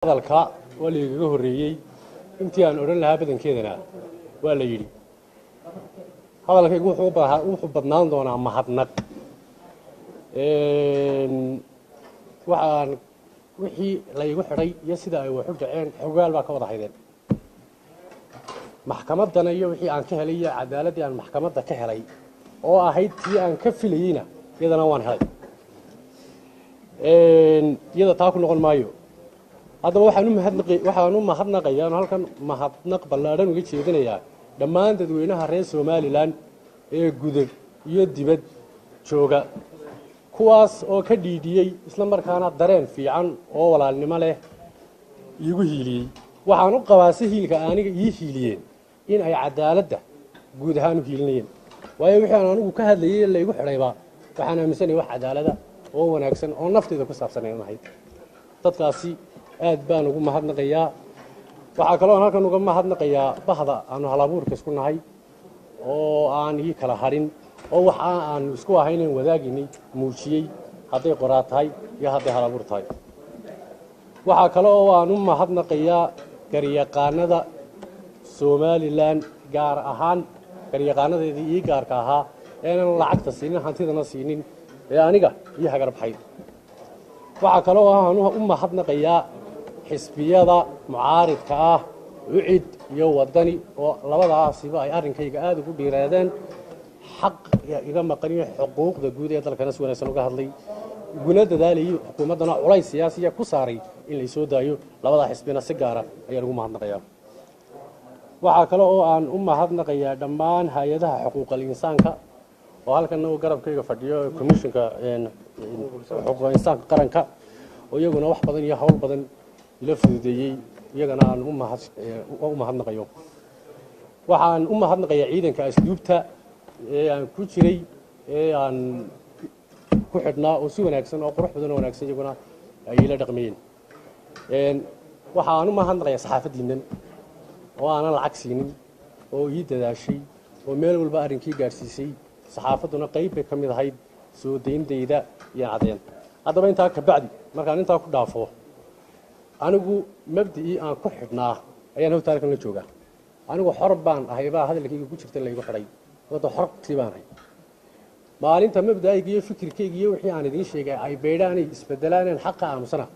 hadalka waa lagaga horeeyay intii aan oran lahaa badankeedana waa la yiri hadalkaygu wuxuu badnaan doonaa mahadnaq waxaan wixii la igu xidhay iyo sida ay wax u dhaceen xogaal baa ka wada haydeen maxkamadana iyo wixii aan ka helay iyo cadaaladii aan maxkamadda ka helay oo ahayd tii aan ka filayeyna iyadana waan helay iyada taa ku noqon maayo haddaba waxaan u mahadnaqayaa halkan mahadnaq ballaadhan uga jeedinayaa dhammaan dadweynaha reer Somaliland ee gudub iyo dibad jooga kuwaas oo ka dhiidiyay isla markaana dareen fiican oo walaalnimo leh igu hiiliyay waxaan u qabaa si hiilka aniga ii hiiliyeen in ay cadaaladda guud ahaan u hiilinayeen waayo wixii aan anigu ka hadlayay la igu xidhayba waxaan aaminsanahay wax cadaalada oo wanaagsan oo naftayda ku saabsanay ahayd dadkaasi aad baan ugu mahadnaqayaa waxa kale oo halkan uga mahadnaqayaa bahda aanu halabuurka isku nahay oo aan ii kala harin oo waxa aan isku ahayn wadaaginay muujiyay haday qoraa tahay iyo haday halabuur tahay waxa kale oo aan u mahadnaqayaa garyaqaanada Somaliland gaar ahaan garyaqaanadeedii ii gaarka ahaa ee aan lacagta siinin hantidana siinin ee aniga ii hagar baxay waxa kale oo aan u mahadnaqayaa xisbiyada mucaaridka ah ucid iyo wadani oo labadaasiba ay arrinkayga aad ugu dhiiraadeen xaq iga maqan iyo xuquuqda guud ee dalkana si wanaagsan uga hadlay guna dadaalay xukuumadana culays siyaasi ku saaray in la soo daayo labada xisbina si gaar ah ayaan ugu mahadnaqayaa waxa kale oo aan u mahadnaqayaa dhammaan hay'adaha xuquuqul insaanka oo halkan uu garabkayga fadhiyo komishanka xuquuqul insaanka qaranka oo iyaguna wax badan iyo hawl badan ila fududeeyay iyagana aan u mahadnaqayo waxaan u mahadnaqayaa ciidanka asluubta ee aan ku jiray ee aan ku xidhnaa oo si wanaagsan oo qurux badan oo wanaagsan iyaguna ay ila dhaqmayeen waxaan u mahadnaqayaa saxaafadiinnan oo aanan lacag siinin oo ii dadaashay oo meel walba arrinkii gaarsiisay saxaafaduna qayb bay ka mid ahayd soo deyndayda iyo cadeen haddaba intaa ka bacdi markaan intaa ku dhaafo anigu mabdii aan ku xidhnaa ayaan hawtaarkan la joogaa anigu xor baan ahay baa hadalkayga ku jirta la igu xidhay wada xorti baan ahay maalinta mabda'ayga iyo fikirkayga iyo wixii aan idiin sheegay ay beedhaanay isbedelaan xaqa aamusana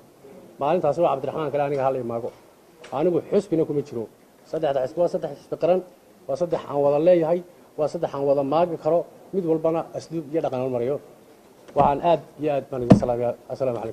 maalintaas waa Cabdiraxmaan kale aniga hal imaago anigu xusbina kuma jiro saddexda xisbi waa saddex xisbi qaran waa saddex aan wada leeyahay waa saddex aan wada maagi karo mid walbana asluub iyo dhaqan mariyo waxaan aad iyo aad baan idin salaamayaa assalaamu calaykum